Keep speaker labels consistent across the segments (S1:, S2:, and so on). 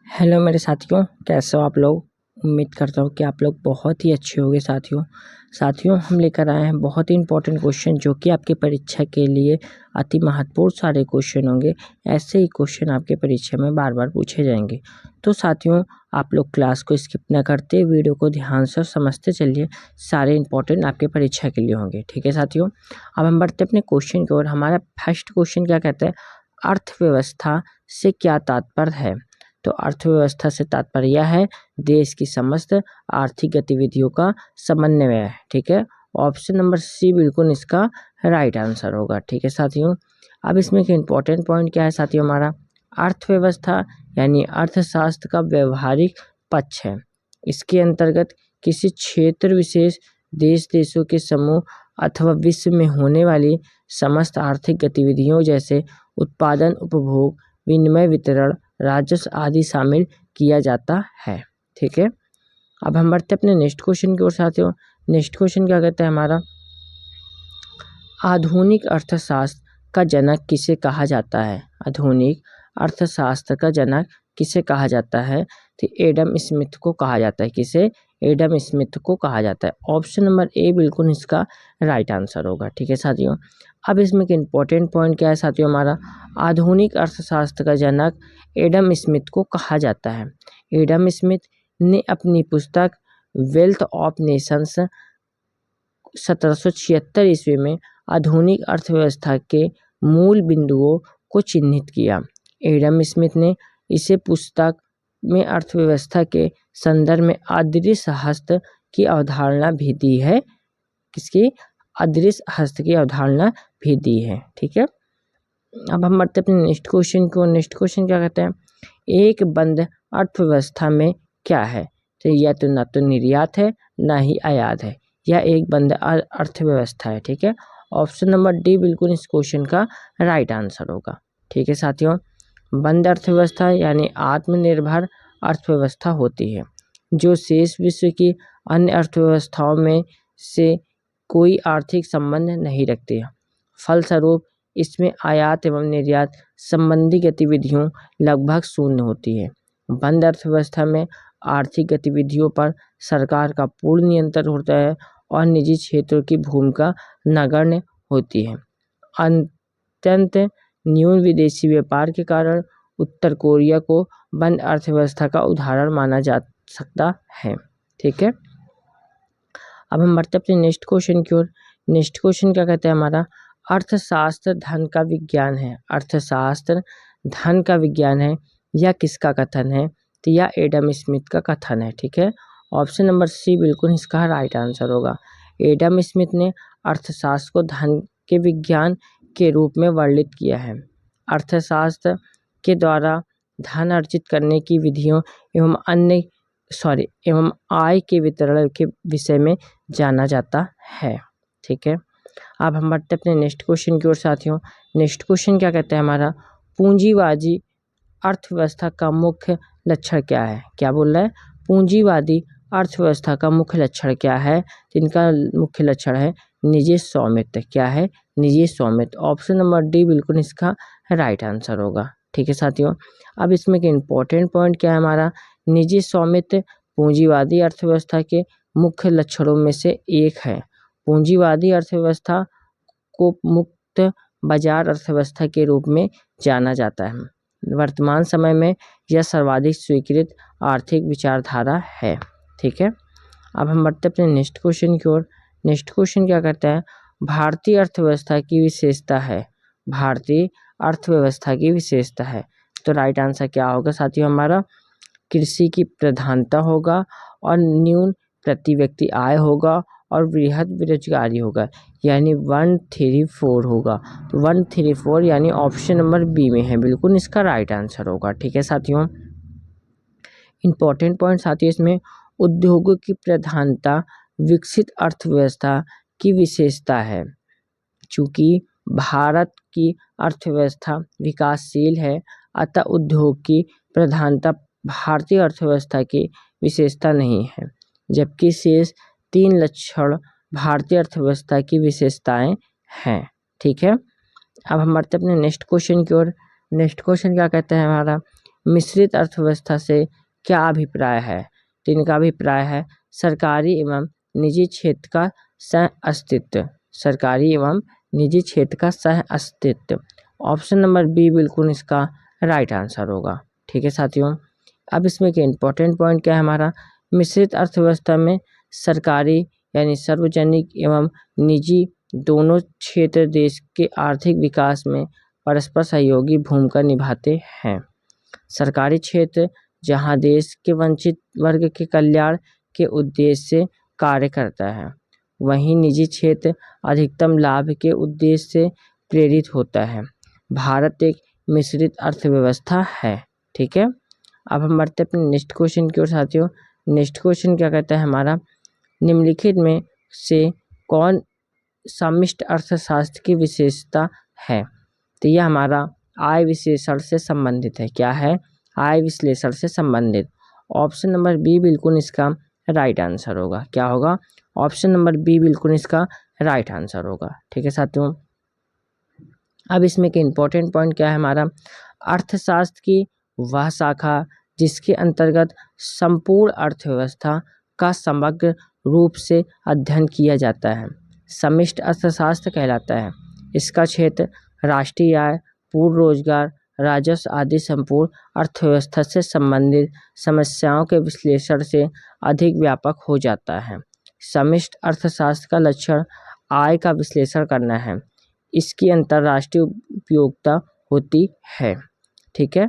S1: Hello मेरे साथियों, कैसे हो आप लोग। उम्मीद करता हूँ कि आप लोग बहुत ही अच्छे होंगे। साथियों हम लेकर आए हैं बहुत ही इंपॉर्टेंट क्वेश्चन जो कि आपकी परीक्षा के लिए अति महत्वपूर्ण सारे क्वेश्चन होंगे। ऐसे ही क्वेश्चन आपके परीक्षा में बार बार पूछे जाएंगे। तो साथियों आप लोग क्लास को स्किप न करते वीडियो को ध्यान से समझते चलिए, सारे इंपॉर्टेंट आपके परीक्षा के लिए होंगे। ठीक है साथियों, अब हम बढ़ते अपने क्वेश्चन की ओर। हमारा फर्स्ट क्वेश्चन क्या कहता है, अर्थव्यवस्था से क्या तात्पर्य है। तो अर्थव्यवस्था से तात्पर्य यह है देश की समस्त आर्थिक गतिविधियों का समन्वय है। ठीक है, ऑप्शन नंबर सी बिल्कुल इसका राइट आंसर होगा। ठीक है साथियों, अब इसमें एक इम्पोर्टेंट पॉइंट क्या है साथियों, हमारा अर्थव्यवस्था यानी अर्थशास्त्र का व्यवहारिक पक्ष है। इसके अंतर्गत किसी क्षेत्र विशेष, देशों के समूह अथवा विश्व में होने वाली समस्त आर्थिक गतिविधियों जैसे उत्पादन, उपभोग, विनिमय, वितरण, राजस्व आदि शामिल किया जाता है। ठीक है, अब हम बढ़ते अपने नेक्स्ट क्वेश्चन की ओर साथियों। नेक्स्ट क्वेश्चन क्या कहता है हमारा, आधुनिक अर्थशास्त्र का जनक किसे कहा जाता है। आधुनिक अर्थशास्त्र का जनक किसे कहा जाता है, तो एडम स्मिथ को कहा जाता है। किसे, एडम स्मिथ को कहा जाता है। ऑप्शन नंबर ए बिल्कुल इसका राइट आंसर होगा। ठीक है साथियों, अब इसमें एक इम्पोर्टेंट पॉइंट क्या है साथियों, हमारा आधुनिक अर्थशास्त्र का जनक एडम स्मिथ को कहा जाता है। एडम स्मिथ ने अपनी पुस्तक वेल्थ ऑफ नेशंस 1776 ईस्वी में आधुनिक अर्थव्यवस्था के मूल बिंदुओं को चिन्हित किया। एडम स्मिथ ने इसे पुस्तक में अर्थव्यवस्था के संदर्भ में अदृश्य हस्त की अवधारणा भी दी है। किसकी, अदृश्य हस्त की अवधारणा भी दी है। ठीक है, अब हम बढ़ते अपने नेक्स्ट क्वेश्चन को। नेक्स्ट क्वेश्चन क्या कहते हैं, एक बंद अर्थव्यवस्था में क्या है। तो यह तो ना तो निर्यात है ना ही आयात है, यह एक बंद अर्थव्यवस्था है। ठीक है, ऑप्शन नंबर डी बिल्कुल इस क्वेश्चन का राइट आंसर होगा। ठीक है साथियों, बंद अर्थव्यवस्था यानी आत्मनिर्भर अर्थव्यवस्था होती है जो शेष विश्व की अन्य अर्थव्यवस्थाओं में से कोई आर्थिक संबंध नहीं रखती है। फलस्वरूप इसमें आयात एवं निर्यात संबंधी गतिविधियों लगभग शून्य होती है। बंद अर्थव्यवस्था में आर्थिक गतिविधियों पर सरकार का पूर्ण नियंत्रण होता है और निजी क्षेत्रों की भूमिका नगण्य होती है। अत्यंत न्यून विदेशी व्यापार के कारण उत्तर कोरिया को बंद अर्थव्यवस्था का उदाहरण माना जा सकता है। ठीक है, अब हम बढ़ते अपने नेक्स्ट क्वेश्चन की ओर। नेक्स्ट क्वेश्चन क्या कहते हैं हमारा, अर्थशास्त्र धन का विज्ञान है। अर्थशास्त्र धन का विज्ञान है, यह किसका कथन है, तो यह एडम स्मिथ का कथन है। ठीक है, ऑप्शन नंबर सी बिल्कुल इसका राइट आंसर होगा। एडम स्मिथ ने अर्थशास्त्र को धन के विज्ञान के रूप में वर्णित किया है। अर्थशास्त्र के द्वारा धन अर्जित करने की विधियों एवं आय के वितरण के विषय में जाना जाता है। ठीक है, अब हम बढ़ते अपने नेक्स्ट क्वेश्चन की ओर साथियों। नेक्स्ट क्वेश्चन क्या कहता है हमारा, पूंजीवादी अर्थव्यवस्था का मुख्य लक्षण क्या है। क्या बोल रहा है, पूंजीवादी अर्थव्यवस्था का मुख्य लक्षण क्या है, इनका मुख्य लक्षण है निजी स्वामित्व। क्या है, निजी स्वामित्व। ऑप्शन नंबर डी बिल्कुल इसका राइट आंसर होगा। ठीक है साथियों, अब इसमें एक इम्पोर्टेंट पॉइंट क्या है हमारा, निजी स्वामित्व पूंजीवादी अर्थव्यवस्था के मुख्य लक्षणों में से एक है। पूंजीवादी अर्थव्यवस्था को मुक्त बाजार अर्थव्यवस्था के रूप में जाना जाता है। वर्तमान समय में यह सर्वाधिक स्वीकृत आर्थिक विचारधारा है। ठीक है, अब हम बढ़ते अपने नेक्स्ट क्वेश्चन की ओर। नेक्स्ट क्वेश्चन क्या कहता है, भारतीय अर्थव्यवस्था की विशेषता है। भारतीय अर्थव्यवस्था की विशेषता है, तो राइट आंसर क्या होगा साथियों हमारा, कृषि की प्रधानता होगा और न्यून प्रति व्यक्ति आय होगा और वृहद बेरोजगारी होगा, यानी 134 होगा। तो 134 यानी ऑप्शन नंबर बी में है, बिल्कुल इसका राइट आंसर होगा। ठीक है साथियों, इंपॉर्टेंट पॉइंट साथियों इसमें, उद्योगों की प्रधानता विकसित अर्थव्यवस्था की विशेषता है। चूंकि भारत की अर्थव्यवस्था विकासशील है, अतः उद्योग की प्रधानता भारतीय अर्थव्यवस्था की विशेषता नहीं है, जबकि शेष 3 लक्षण भारतीय अर्थव्यवस्था की विशेषताएं हैं। ठीक है, अब हम बढ़ते अपने नेक्स्ट क्वेश्चन की ओर। नेक्स्ट क्वेश्चन क्या कहते हैं हमारा, मिश्रित अर्थव्यवस्था से क्या अभिप्राय है? तो इनका अभिप्राय है सरकारी एवं निजी क्षेत्र का सह अस्तित्व। सरकारी एवं निजी क्षेत्र का सह अस्तित्व। ऑप्शन नंबर बी बिल्कुल इसका राइट आंसर होगा। ठीक है साथियों, अब इसमें के इम्पोर्टेंट पॉइंट क्या है हमारा, मिश्रित अर्थव्यवस्था में सरकारी यानी सार्वजनिक एवं निजी दोनों क्षेत्र देश के आर्थिक विकास में परस्पर सहयोगी भूमिका निभाते हैं। सरकारी क्षेत्र जहां देश के वंचित वर्ग के कल्याण के उद्देश्य से कार्य करता है, वहीं निजी क्षेत्र अधिकतम लाभ के उद्देश्य से प्रेरित होता है। भारत एक मिश्रित अर्थव्यवस्था है। ठीक है, अब हम बढ़ते हैं अपने नेक्स्ट क्वेश्चन की ओर साथियों। नेक्स्ट क्वेश्चन क्या कहता है हमारा, निम्नलिखित में से कौन समष्टि अर्थशास्त्र की विशेषता है? तो यह हमारा आय विश्लेषण से संबंधित है। क्या है? आय विश्लेषण से संबंधित। ऑप्शन नंबर बी बिल्कुल इसका राइट आंसर होगा। क्या होगा? ऑप्शन नंबर बी बिल्कुल इसका राइट आंसर होगा। ठीक है साथियों, अब इसमें के इम्पोर्टेंट पॉइंट क्या है हमारा, अर्थशास्त्र की वह शाखा जिसके अंतर्गत संपूर्ण अर्थव्यवस्था का समग्र रूप से अध्ययन किया जाता है, समष्टि अर्थशास्त्र कहलाता है। इसका क्षेत्र राष्ट्रीय आय, पूर्ण रोजगार, राजस्व आदि संपूर्ण अर्थव्यवस्था से संबंधित समस्याओं के विश्लेषण से अधिक व्यापक हो जाता है। समष्टि अर्थशास्त्र का लक्षण आय का विश्लेषण करना है। इसकी अंतर्राष्ट्रीय उपयोगिता होती है। ठीक है,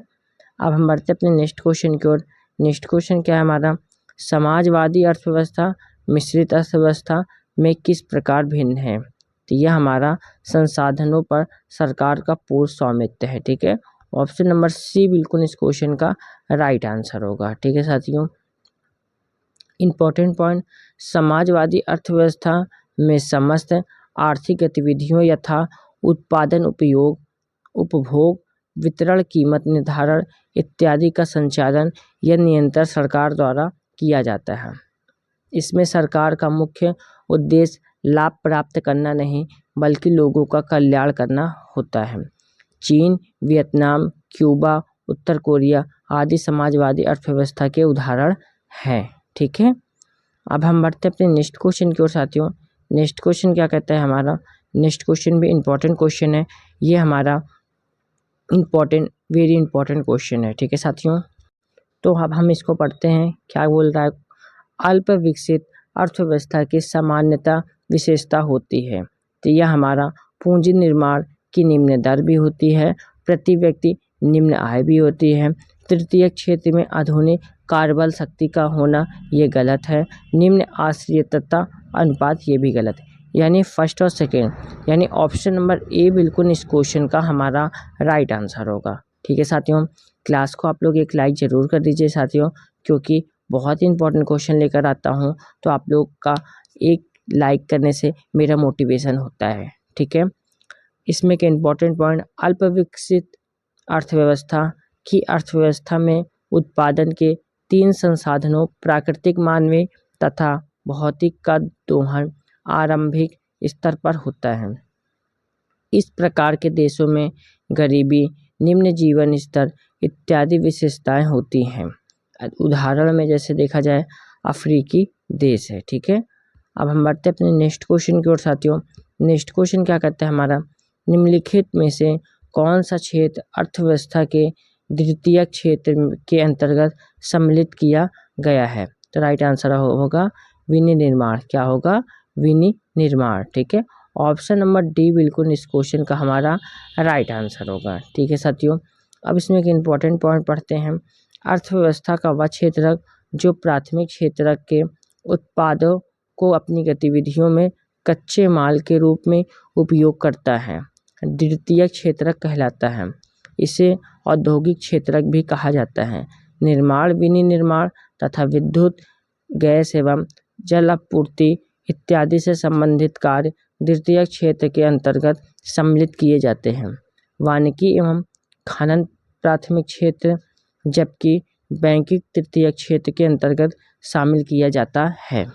S1: अब हम बढ़ते अपने नेक्स्ट क्वेश्चन की ओर। नेक्स्ट क्वेश्चन क्या है हमारा, समाजवादी अर्थव्यवस्था मिश्रित अर्थव्यवस्था में किस प्रकार भिन्न है? तो यह हमारा संसाधनों पर सरकार का पूर्ण स्वामित्व है। ठीक है, ऑप्शन नंबर सी बिल्कुल इस क्वेश्चन का राइट आंसर होगा। ठीक है साथियों, इम्पोर्टेंट पॉइंट, समाजवादी अर्थव्यवस्था में समस्त आर्थिक गतिविधियों यथा उत्पादन, उपयोग, उपभोग, वितरण, कीमत निर्धारण इत्यादि का संचालन या नियंत्रण सरकार द्वारा किया जाता है। इसमें सरकार का मुख्य उद्देश्य लाभ प्राप्त करना नहीं बल्कि लोगों का कल्याण करना होता है। चीन, वियतनाम, क्यूबा, उत्तर कोरिया आदि समाजवादी अर्थव्यवस्था के उदाहरण हैं। ठीक है, अब हम बढ़ते अपने नेक्स्ट क्वेश्चन की ओर साथियों। नेक्स्ट क्वेश्चन क्या कहता है हमारा, नेक्स्ट क्वेश्चन भी इम्पोर्टेंट क्वेश्चन है। ये हमारा वेरी इंपॉर्टेंट क्वेश्चन है। ठीक है साथियों, तो अब हम इसको पढ़ते हैं। क्या बोल रहा है, अल्प विकसित अर्थव्यवस्था की सामान्यता विशेषता होती है। तो यह हमारा पूंजी निर्माण की निम्न दर भी होती है, प्रति व्यक्ति निम्न आय भी होती है, तृतीय क्षेत्र में आधुनिक कार्यबल शक्ति का होना ये गलत है, निम्न आश्रितता अनुपात ये भी गलत है। यानी फर्स्ट और सेकेंड, यानी ऑप्शन नंबर ए बिल्कुल इस क्वेश्चन का हमारा राइट आंसर होगा। ठीक है साथियों, क्लास को आप लोग एक लाइक ज़रूर कर दीजिए साथियों, क्योंकि बहुत ही इंपॉर्टेंट क्वेश्चन लेकर आता हूँ, तो आप लोग का एक लाइक करने से मेरा मोटिवेशन होता है। ठीक है, इसमें के इम्पोर्टेंट पॉइंट, अल्प विकसित अर्थव्यवस्था की अर्थव्यवस्था में उत्पादन के तीन संसाधनों प्राकृतिक, मानवीय तथा भौतिक का दोहन आरंभिक स्तर पर होता है। इस प्रकार के देशों में गरीबी, निम्न जीवन स्तर इत्यादि विशेषताएं होती हैं। उदाहरण में जैसे देखा जाए अफ्रीकी देश है। ठीक है, अब हम बढ़ते अपने नेक्स्ट क्वेश्चन की ओर साथियों। नेक्स्ट क्वेश्चन क्या कहता है हमारा, निम्नलिखित में से कौन सा क्षेत्र अर्थव्यवस्था के द्वितीय क्षेत्र के अंतर्गत सम्मिलित किया गया है? तो राइट आंसर होगा विनिर्माण। क्या होगा? विनिर्माण। ठीक है, ऑप्शन नंबर डी बिल्कुल इस क्वेश्चन का हमारा राइट आंसर होगा। ठीक है साथियों, अब इसमें एक इम्पॉर्टेंट पॉइंट पढ़ते हैं। अर्थव्यवस्था का वह क्षेत्र जो प्राथमिक क्षेत्र के उत्पादों को अपनी गतिविधियों में कच्चे माल के रूप में उपयोग करता है, द्वितीय क्षेत्र कहलाता है। इसे औद्योगिक क्षेत्र भी कहा जाता है। निर्माण, विनिर्माण तथा विद्युत, गैस एवं जल आपूर्ति इत्यादि से संबंधित कार्य द्वितीय क्षेत्र के अंतर्गत सम्मिलित किए जाते हैं। वानिकी एवं खनन प्राथमिक क्षेत्र, जबकि बैंकिंग तृतीय क्षेत्र के अंतर्गत शामिल किया जाता है।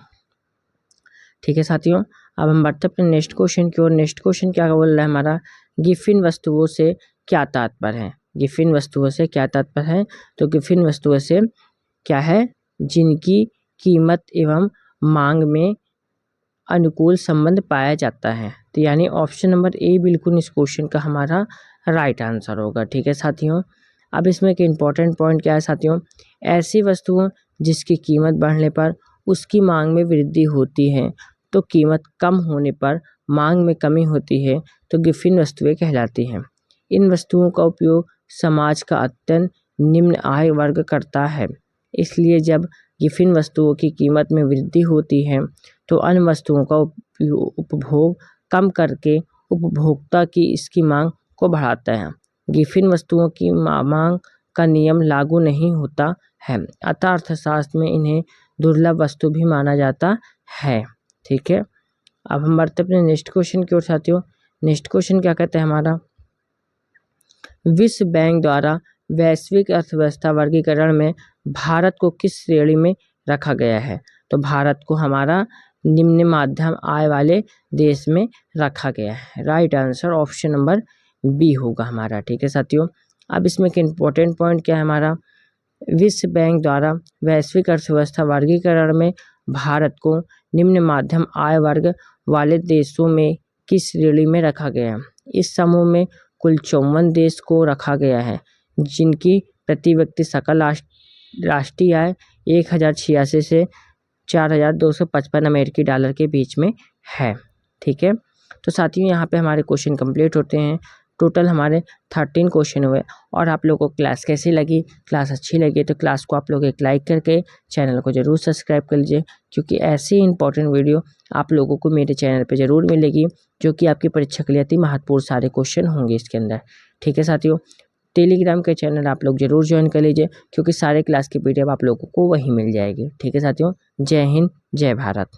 S1: ठीक है साथियों, अब हम बढ़ते अपने नेक्स्ट क्वेश्चन की ओर। नेक्स्ट क्वेश्चन क्या बोल रहा है हमारा, गिफिन वस्तुओं से क्या तात्पर्य है? गिफिन वस्तुओं से क्या तात्पर्य है? तो गिफिन वस्तुओं से क्या है? जिनकी कीमत एवं मांग में अनुकूल संबंध पाया जाता है। तो यानी ऑप्शन नंबर ए बिल्कुल इस क्वेश्चन का हमारा राइट आंसर होगा। ठीक है साथियों, अब इसमें एक इम्पॉर्टेंट पॉइंट क्या है साथियों? ऐसी वस्तुओं जिसकी कीमत बढ़ने पर उसकी मांग में वृद्धि होती है, तो कीमत कम होने पर मांग में कमी होती है, तो गिफिन वस्तुएं कहलाती हैं। इन वस्तुओं का उपयोग समाज का अत्यंत निम्न आय वर्ग करता है, इसलिए जब गिफिन वस्तुओं की कीमत में वृद्धि होती है तो अन्य वस्तुओं का उपभोग कम करके उपभोक्ता की इसकी मांग को बढ़ाता है। गिफिन वस्तुओं की मांग का नियम लागू नहीं होता है, अतः अर्थशास्त्र में इन्हें दुर्लभ वस्तु भी माना जाता है। ठीक है, अब हम बढ़ते अपने नेक्स्ट क्वेश्चन की ओर साथियों। नेक्स्ट क्वेश्चन क्या कहते हैं हमारा? विश्व बैंक द्वारा वैश्विक अर्थव्यवस्था वर्गीकरण में भारत को किस श्रेणी में रखा गया है? तो भारत को हमारा निम्न मध्यम आय वाले देश में रखा गया है। Right answer option number B होगा हमारा। ठीक है साथियों, अब इसमें एक इम्पोर्टेंट पॉइंट क्या है हमारा? विश्व बैंक द्वारा वैश्विक अर्थव्यवस्था वर्गीकरण में भारत को निम्न मध्यम आय वर्ग वाले देशों में किस श्रेणी में रखा गया है? इस समूह में कुल 54 देश को रखा गया है, जिनकी प्रति व्यक्ति सकल राष्ट्रीय आय 1086 से 4255 अमेरिकी डॉलर के बीच में है। ठीक है, तो साथियों यहाँ पे हमारे क्वेश्चन कंप्लीट होते हैं। टोटल हमारे 13 क्वेश्चन हुए। और आप लोगों को क्लास कैसी लगी? क्लास अच्छी लगी तो क्लास को आप लोग एक लाइक करके चैनल को ज़रूर सब्सक्राइब कर लीजिए, क्योंकि ऐसी इंपॉर्टेंट वीडियो आप लोगों को मेरे चैनल पे ज़रूर मिलेगी, जो कि आपकी परीक्षा के लिए अति महत्वपूर्ण सारे क्वेश्चन होंगे इसके अंदर। ठीक है साथियों, टेलीग्राम के चैनल आप लोग ज़रूर ज्वाइन कर लीजिए, क्योंकि सारे क्लास की पीडीएफ आप लोगों को वहीं मिल जाएगी। ठीक है साथियों, जय हिंद, जय भारत।